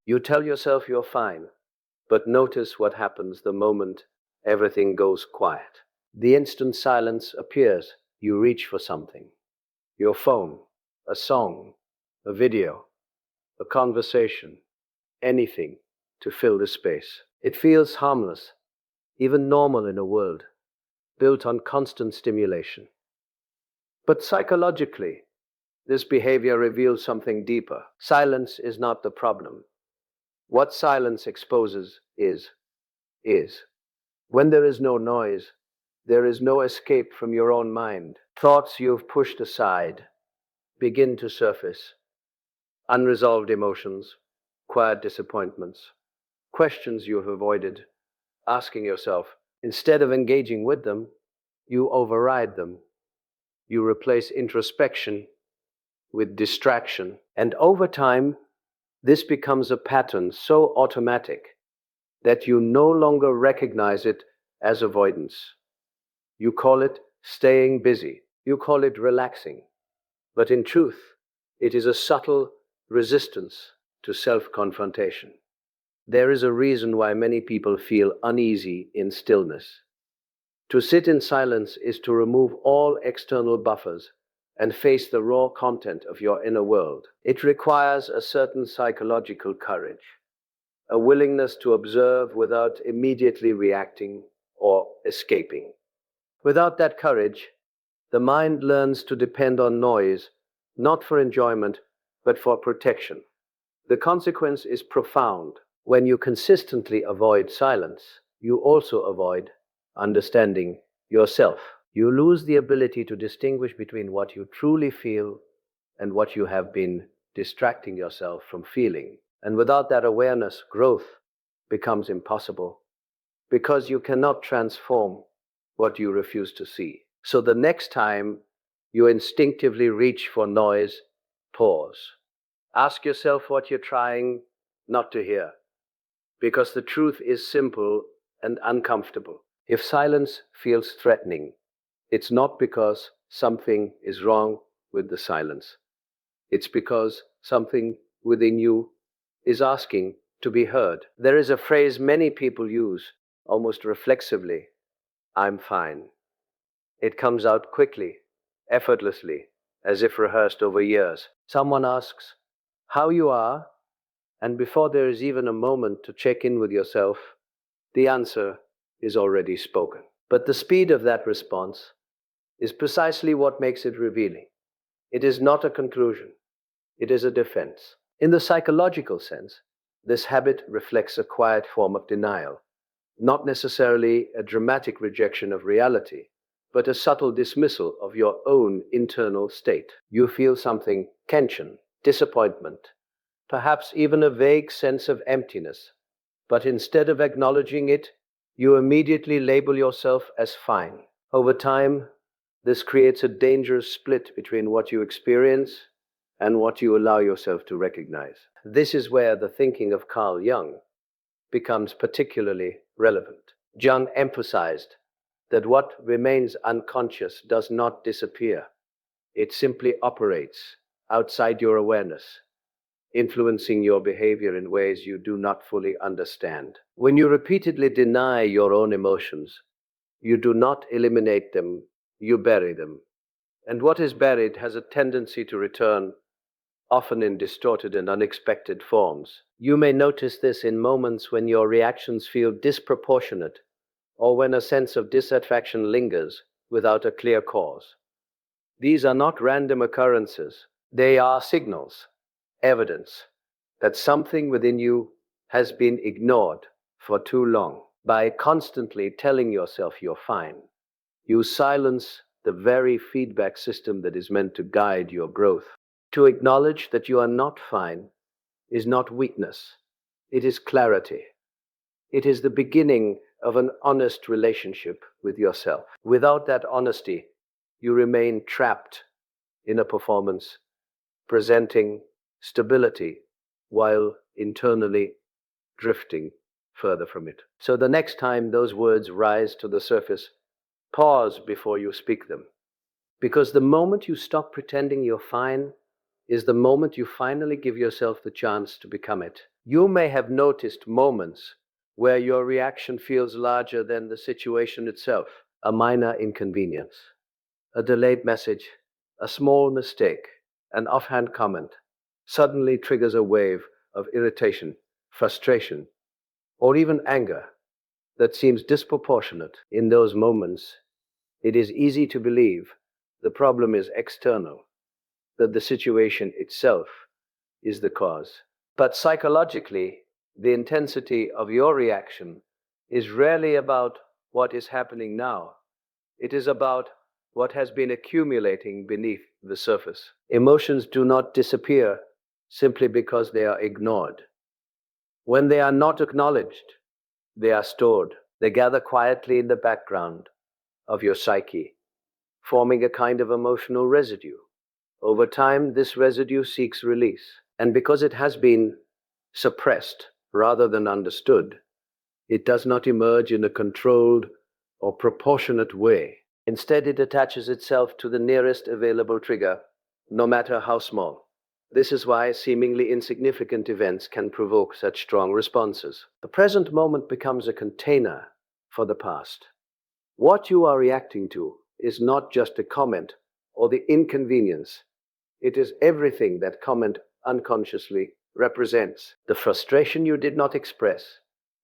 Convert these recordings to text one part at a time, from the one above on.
You tell yourself you're fine, but notice what happens the moment everything goes quiet. The instant silence appears, you reach for something. Your phone, a song, a video, a conversation, anything to fill the space. It feels harmless, even normal in a world built on constant stimulation. But psychologically, this behavior reveals something deeper. Silence is not the problem. What silence exposes is. When there is no noise, there is no escape from your own mind. Thoughts you've pushed aside begin to surface. Unresolved emotions, quiet disappointments, questions you have avoided asking yourself. Instead of engaging with them, you override them. You replace introspection with distraction. And over time, this becomes a pattern so automatic that you no longer recognize it as avoidance. You call it staying busy. You call it relaxing. But in truth, it is a subtle resistance to self-confrontation. There is a reason why many people feel uneasy in stillness. To sit in silence is to remove all external buffers and face the raw content of your inner world. It requires a certain psychological courage, a willingness to observe without immediately reacting or escaping. Without that courage, the mind learns to depend on noise, not for enjoyment, but for protection. The consequence is profound. When you consistently avoid silence, you also avoid understanding yourself. You lose the ability to distinguish between what you truly feel and what you have been distracting yourself from feeling. And without that awareness, growth becomes impossible because you cannot transform what you refuse to see. So the next time you instinctively reach for noise, pause. Ask yourself what you're trying not to hear, because the truth is simple and uncomfortable. If silence feels threatening, it's not because something is wrong with the silence. It's because something within you is asking to be heard. There is a phrase many people use, almost reflexively: I'm fine. It comes out quickly, effortlessly, as if rehearsed over years. Someone asks how you are, and before there is even a moment to check in with yourself, the answer is already spoken. But the speed of that response is precisely what makes it revealing. It is not a conclusion, it is a defense. In the psychological sense, this habit reflects a quiet form of denial, not necessarily a dramatic rejection of reality, but a subtle dismissal of your own internal state. You feel something: tension, disappointment, perhaps even a vague sense of emptiness. But instead of acknowledging it, you immediately label yourself as fine. Over time, this creates a dangerous split between what you experience and what you allow yourself to recognize. This is where the thinking of Carl Jung becomes particularly relevant. Jung emphasized that what remains unconscious does not disappear. It simply operates outside your awareness, influencing your behavior in ways you do not fully understand. When you repeatedly deny your own emotions, you do not eliminate them, you bury them. And what is buried has a tendency to return, often in distorted and unexpected forms. You may notice this in moments when your reactions feel disproportionate, or when a sense of dissatisfaction lingers without a clear cause. These are not random occurrences, they are signals, evidence that something within you has been ignored for too long. By constantly telling yourself you're fine, you silence the very feedback system that is meant to guide your growth. To acknowledge that you are not fine is not weakness, it is clarity. It is the beginning of an honest relationship with yourself. Without that honesty, you remain trapped in a performance, presenting stability while internally drifting further from it. So the next time those words rise to the surface, pause before you speak them. Because the moment you stop pretending you're fine is the moment you finally give yourself the chance to become it. You may have noticed moments where your reaction feels larger than the situation itself. A minor inconvenience, a delayed message, a small mistake, an offhand comment suddenly triggers a wave of irritation, frustration, or even anger that seems disproportionate. In those moments, it is easy to believe the problem is external, that the situation itself is the cause. But psychologically, the intensity of your reaction is rarely about what is happening now. It is about what has been accumulating beneath the surface. Emotions do not disappear simply because they are ignored. When they are not acknowledged, they are stored. They gather quietly in the background of your psyche, forming a kind of emotional residue. Over time, this residue seeks release, and because it has been suppressed rather than understood, it does not emerge in a controlled or proportionate way. Instead, it attaches itself to the nearest available trigger, no matter how small. This is why seemingly insignificant events can provoke such strong responses. The present moment becomes a container for the past. What you are reacting to is not just a comment or the inconvenience. It is everything that comment unconsciously represents. The frustration you did not express,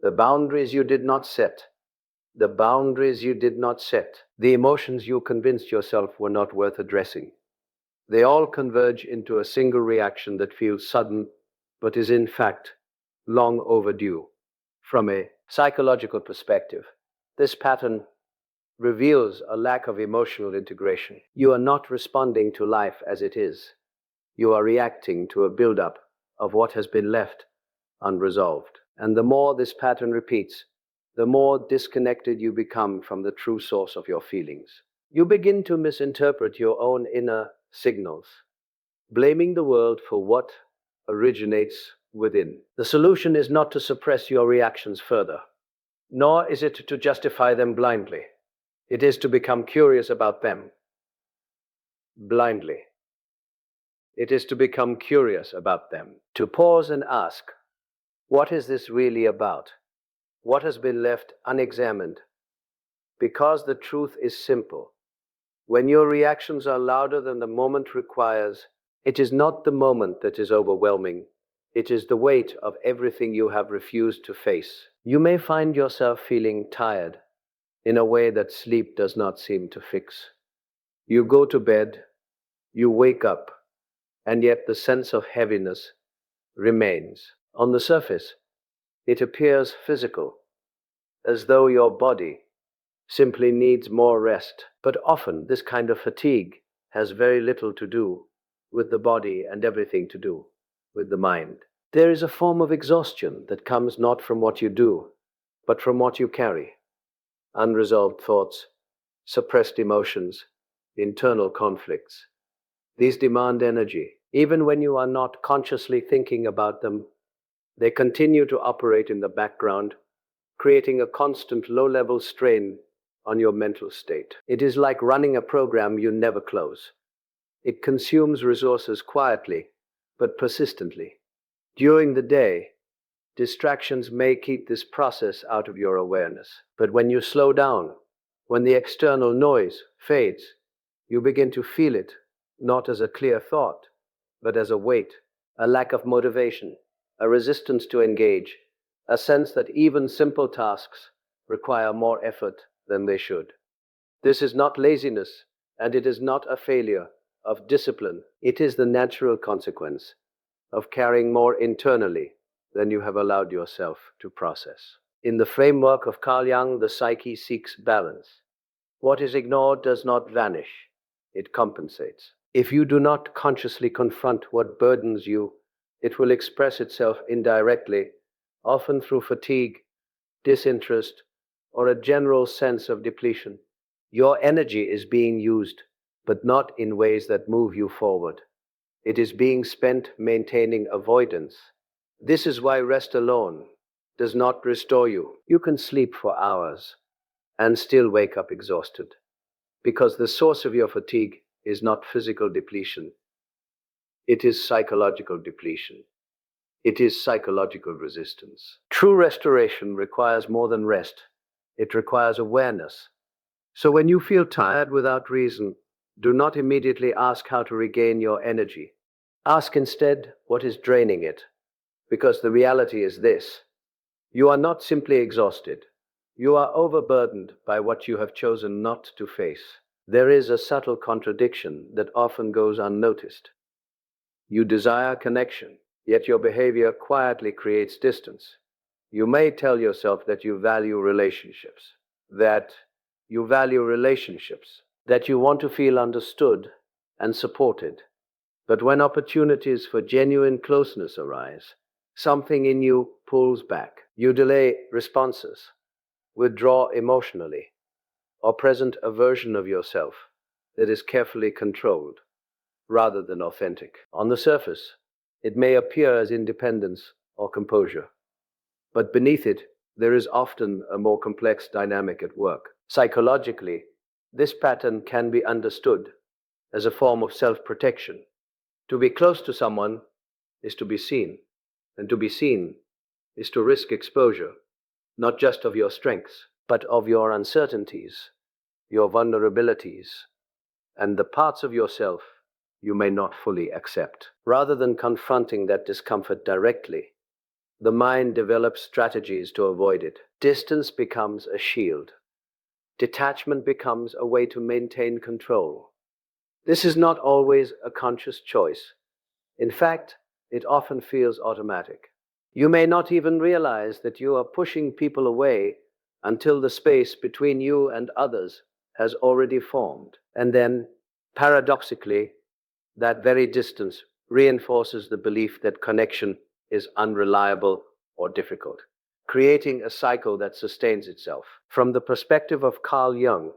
the boundaries you did not set, the boundaries you did not set, the emotions you convinced yourself were not worth addressing. They all converge into a single reaction that feels sudden, but is in fact long overdue. From a psychological perspective, this pattern reveals a lack of emotional integration. You are not responding to life as it is. You are reacting to a buildup of what has been left unresolved. And the more this pattern repeats, the more disconnected you become from the true source of your feelings. You begin to misinterpret your own inner signals, blaming the world for what originates within. The solution is not to suppress your reactions further, nor is it to justify them blindly. It is to become curious about them blindly. It is to become curious about them. To pause and ask, what is this really about? What has been left unexamined? Because the truth is simple. When your reactions are louder than the moment requires, it is not the moment that is overwhelming. It is the weight of everything you have refused to face. You may find yourself feeling tired in a way that sleep does not seem to fix. You go to bed, you wake up, and yet the sense of heaviness remains. On the surface, it appears physical, as though your body simply needs more rest. But often, this kind of fatigue has very little to do with the body and everything to do with the mind. There is a form of exhaustion that comes not from what you do, but from what you carry. Unresolved thoughts, suppressed emotions, internal conflicts. These demand energy. Even when you are not consciously thinking about them, they continue to operate in the background, creating a constant low-level strain on your mental state. It is like running a program you never close. It consumes resources quietly, but persistently. During the day, distractions may keep this process out of your awareness. But when you slow down, when the external noise fades, you begin to feel it, not as a clear thought, but as a weight, a lack of motivation, a resistance to engage, a sense that even simple tasks require more effort than they should. This is not laziness, and it is not a failure of discipline. It is the natural consequence of carrying more internally than you have allowed yourself to process. In the framework of Carl Jung, the psyche seeks balance. What is ignored does not vanish, it compensates. If you do not consciously confront what burdens you, it will express itself indirectly, often through fatigue, disinterest, or a general sense of depletion. Your energy is being used, but not in ways that move you forward. It is being spent maintaining avoidance. This is why rest alone does not restore you. You can sleep for hours and still wake up exhausted, because the source of your fatigue is not physical depletion, it is psychological depletion. It is psychological resistance. True restoration requires more than rest. It requires awareness. So when you feel tired without reason, do not immediately ask how to regain your energy. Ask instead what is draining it. Because the reality is this: you are not simply exhausted. You are overburdened by what you have chosen not to face. There is a subtle contradiction that often goes unnoticed. You desire connection, yet your behavior quietly creates distance. You may tell yourself that you value relationships, that that you want to feel understood and supported. But when opportunities for genuine closeness arise, something in you pulls back. You delay responses, withdraw emotionally, or present a version of yourself that is carefully controlled rather than authentic. On the surface, it may appear as independence or composure, but beneath it, there is often a more complex dynamic at work. Psychologically, this pattern can be understood as a form of self-protection. To be close to someone is to be seen, and to be seen is to risk exposure, not just of your strengths, but of your uncertainties, your vulnerabilities, and the parts of yourself you may not fully accept. Rather than confronting that discomfort directly, the mind develops strategies to avoid it. Distance becomes a shield. Detachment becomes a way to maintain control. This is not always a conscious choice. In fact, it often feels automatic. You may not even realize that you are pushing people away until the space between you and others has already formed. And then, paradoxically, that very distance reinforces the belief that connection is unreliable or difficult, creating a cycle that sustains itself. From the perspective of Carl Jung,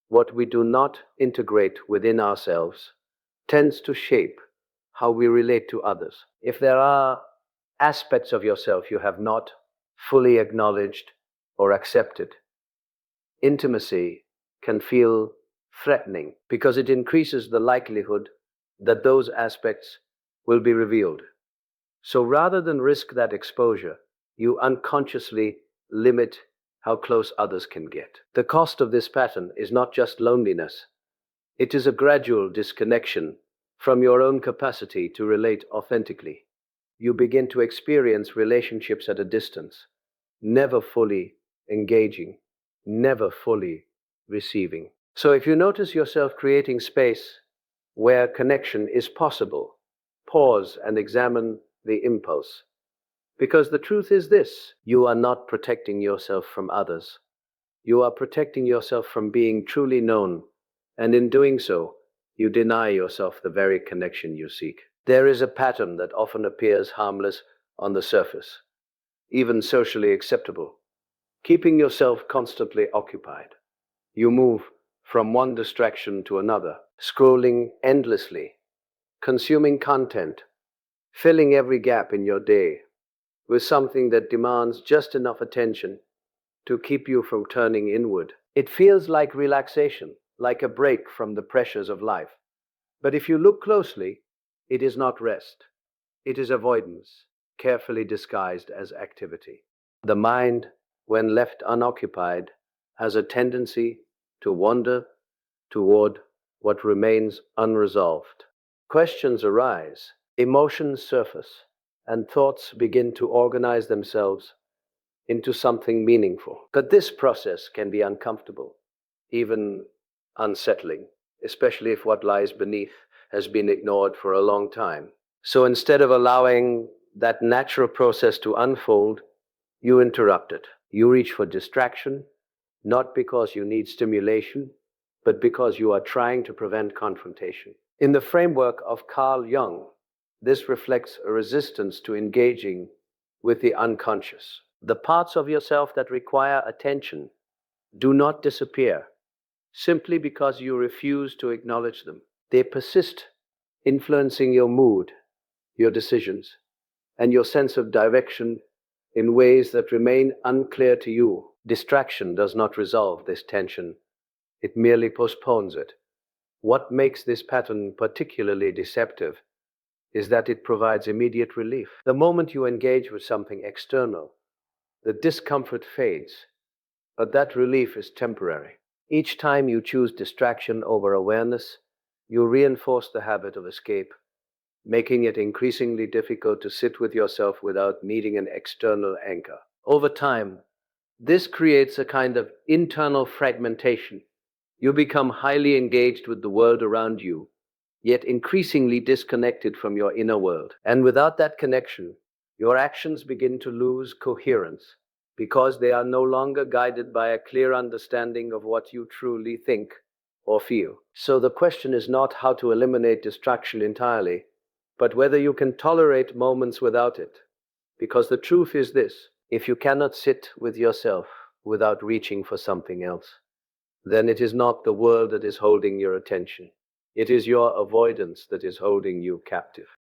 what we do not integrate within ourselves tends to shape how we relate to others. If there are aspects of yourself you have not fully acknowledged or accepted, intimacy can feel threatening because it increases the likelihood that those aspects will be revealed. So rather than risk that exposure, you unconsciously limit how close others can get. The cost of this pattern is not just loneliness, it is a gradual disconnection from your own capacity to relate authentically. You begin to experience relationships at a distance, never fully engaging, never fully receiving. So if you notice yourself creating space where connection is possible, pause and examine the impulse. Because the truth is this: you are not protecting yourself from others. You are protecting yourself from being truly known, and in doing so, you deny yourself the very connection you seek. There is a pattern that often appears harmless on the surface, even socially acceptable: keeping yourself constantly occupied. You move from one distraction to another, scrolling endlessly, consuming content, filling every gap in your day with something that demands just enough attention to keep you from turning inward. It feels like relaxation, like a break from the pressures of life. But if you look closely, it is not rest. It is avoidance, carefully disguised as activity. The mind, when left unoccupied, has a tendency to wander toward what remains unresolved. Questions arise, emotions surface, and thoughts begin to organize themselves into something meaningful. But this process can be uncomfortable, even unsettling, especially if what lies beneath has been ignored for a long time. So instead of allowing that natural process to unfold, you interrupt it. You reach for distraction, not because you need stimulation, but because you are trying to prevent confrontation. In the framework of Carl Jung, this reflects a resistance to engaging with the unconscious. The parts of yourself that require attention do not disappear simply because you refuse to acknowledge them. They persist, influencing your mood, your decisions, and your sense of direction in ways that remain unclear to you. Distraction does not resolve this tension, it merely postpones it. What makes this pattern particularly deceptive is that it provides immediate relief. The moment you engage with something external, the discomfort fades, but that relief is temporary. Each time you choose distraction over awareness, you reinforce the habit of escape, making it increasingly difficult to sit with yourself without needing an external anchor. Over time, this creates a kind of internal fragmentation. You become highly engaged with the world around you, yet increasingly disconnected from your inner world. And without that connection, your actions begin to lose coherence because they are no longer guided by a clear understanding of what you truly think or feel. So the question is not how to eliminate distraction entirely, but whether you can tolerate moments without it. Because the truth is this: if you cannot sit with yourself without reaching for something else, then it is not the world that is holding your attention. It is your avoidance that is holding you captive.